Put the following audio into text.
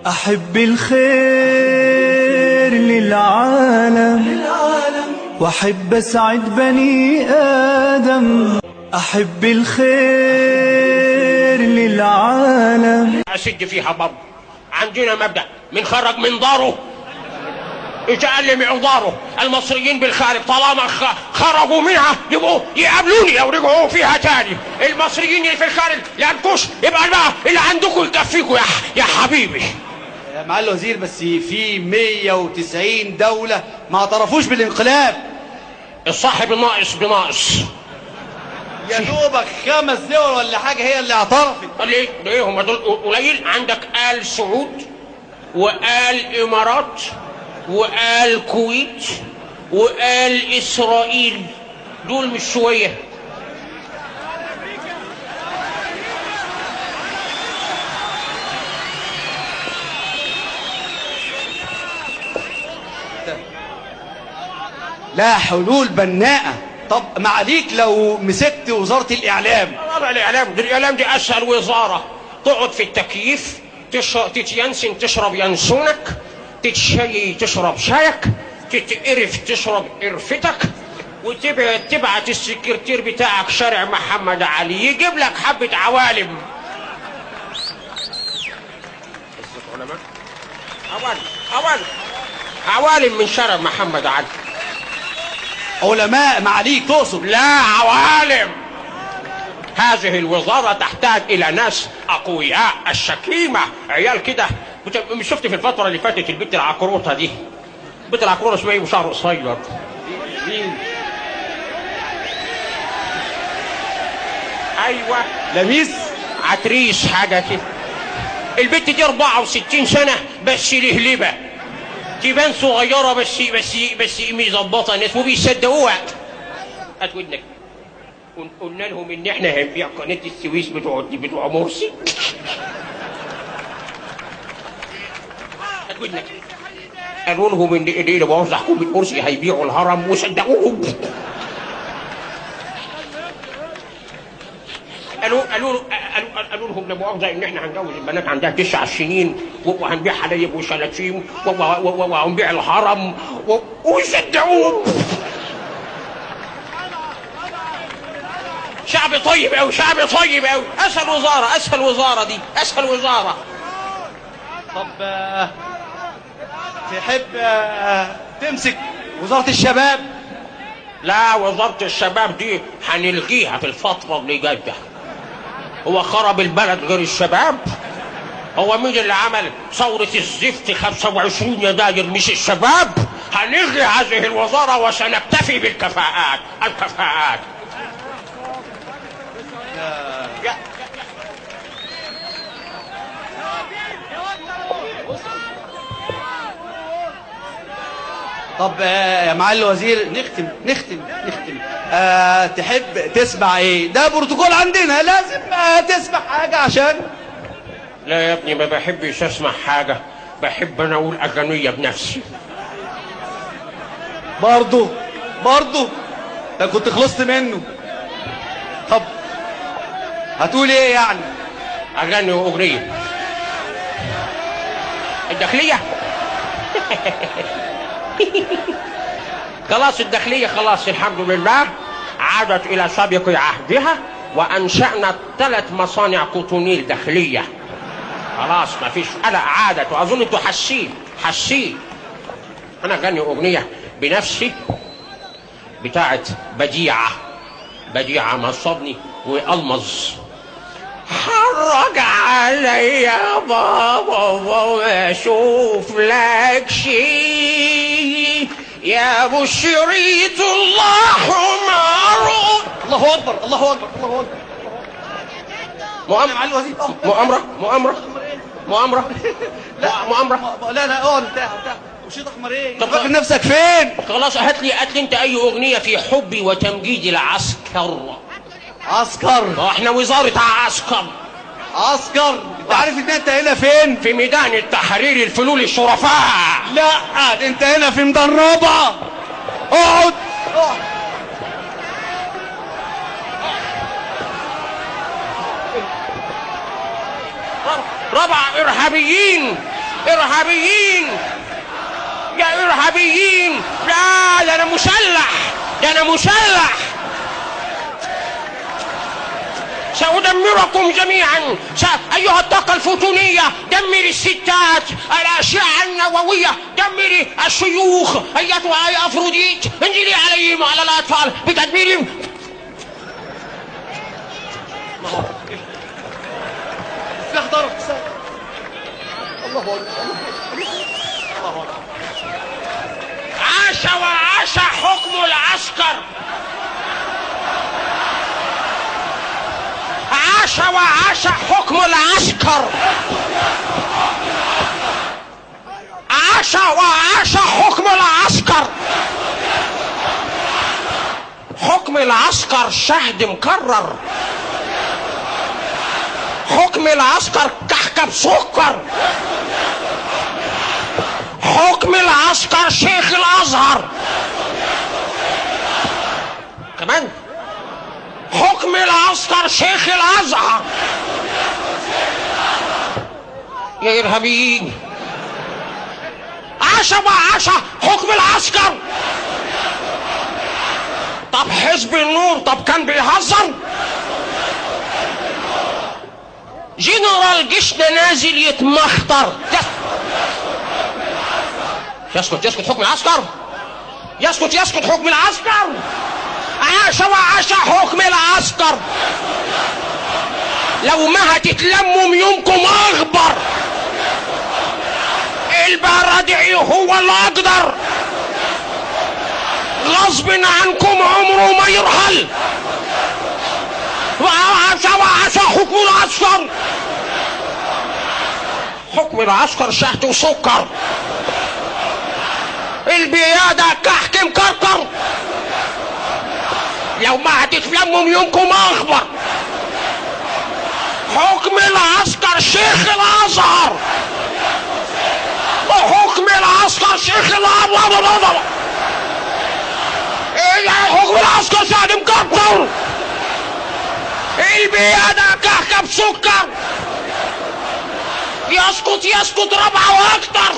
أحب الخير للعالم وأحب أسعد بني آدم. أحب الخير للعالم. أسد فيها برضه. عندنا مبدأ من خرج من داره يتألم معذاره. المصريين بالخارج طالما خرجوا منها يبقوا يقابلوني لو رجعوا فيها تاني. المصريين اللي في الخارج لانكوش يبقى بقى اللي عندكم يكفيكم يا حبيبي. يا معالي الوزير، بس في 190 دولة ما اعترفوش بالانقلاب. الصاحب الناقص بناقص. يا دوبك 5 دول ولا حاجة هي اللي اعترفت. ليه هم دول قليل؟ عندك آل سعود وآل إمارات وآل كويت وآل إسرائيل، دول مش شوية. لا حلول بناءة. طب معليك لو مسكت وزارة الإعلام. الإعلام دي أسهل وزارة. تقعد في التكييف تتينسن تشرب ينسونك، تتشيي تشرب شايك، تتقرف تشرب قرفتك، وتبعت السكرتير بتاعك شارع محمد علي يجيب لك حبة عوالم. عوالم من شارع محمد علي. علماء معليك تقصد؟ لا، عوالم. هذه الوزارة تحتاج إلى ناس أقوياء الشكيمة، عيال كده. مش شفت في الفترة اللي فاتت البنت العكروطة دي؟ البنت العكروطة اسمها ايه وشعر قصير؟ مين؟ أيوة، لميس عتريس حاجة كده. البنت دي 64 سنة بس لهلبة، تبان صغيرة بس مظبطة الناس وبيصدقوها. هات ودنك. قلنا لهم ان احنا هنبيع قناه السويس بتوع مرسي. هات ودنك. قالوا لهم ان اللي بوظ حكومه مرسي هيبيعوا الهرم وصدقوهم. قالوا لهم لا مؤاخذه ان احنا هنجوز البنات عندها 9 سنين وهنبيع حلايب وشلاتين وهنبيع الهرم وصدقوهم. شعب طيب أوي، شعب طيب أوي. أسهل وزارة دي، أسهل وزارة. طب تحب تمسك وزارة الشباب؟ لا، وزارة الشباب دي هنلغيها في الفترة اللي جاية. هو خرب البلد غير الشباب؟ هو مين اللي عمل ثورة الزفت 25 يناير مش الشباب؟ هنلغي هذه الوزارة وسنكتفي بالكفاءات. الكفاءات. طب يا معالي الوزير، نختم. تحب تسمع ايه؟ ده بروتوكول عندنا، لازم تسمع حاجة عشان. لا يا ابني، ما بحبش اسمع حاجة، بحب انا اقول اغنية بنفسي. برضو ده كنت خلصت منه. طب هتقول ايه يعني؟ اغني اغنية الداخلية. خلاص الداخلية خلاص الحمد لله عادت إلى سابق عهدها، وأنشأنا 3 مصانع كوتونيل داخلية. خلاص ما فيش قلق، عادت. وأظن أنتوا حاسين. أنا أغني أغنية بنفسي بتاعت بديعة مصبني وألمظ. حرج علي يا بابا واشوف لك شيء يا ابو الشريط. اللهم الله اكبر. مؤامرة. لا اقعد. وشيط احمر ايه؟ طب فاكر نفسك فين؟ خلاص هات لي انت اي اغنية في حبي وتمجيد العسكر. احنا وزارة عسكر. انت عارف ان انت هنا فين؟ في ميدان التحرير الفلول الشرفاء. لا، انت هنا في ميدان رابعة. اقعد. ربع إرهابيين ارهابيين يا ارهابيين. لا ده انا مسلح، ده انا مسلح. سأدمركم جميعا. أيها الطاقة الفوتونية دمري الستات، الأشعة النووية دمري الشيوخ. أيتها يا أفروديت انزلي عليهم وعلى الأطفال بتدميرهم. سلاح ضرب. الله أكبر. عاش وعاش حكم العسكر. عاش وعاش حكم العسكر. عاش وعاش حكم العسكر. حكم العسكر شهد مكرر. حكم العسكر كحكة بسكر. حكم العسكر شيخ الازهر. كمان حكم العسكر شيخ الازهر. يا ارهابيين عاش وعاش حكم العسكر. طب حزب النور طب كان بيهزر؟ جنرال جيشنا نازل يتمخطر. يسكت حكم العسكر. يسكت حكم العسكر. عاش وعاش حكم العسكر. لو ما هتتلموا يومكم اخبر. البرادعي هو اللي اقدر. غصب عنكم عمره ما يرحل. وعاش وعاش حكم العسكر. حكم العسكر شهد وسكر. البيادة كحك مكركر. لو ما هتتلموا يومكم اخبر. حكم العسكر شيخ الازهر. حكم العسكر شيخ الازهر. حكم العسكر شهد مكركر. البيادة كحكة بسكر. يسكت ربع واكتر.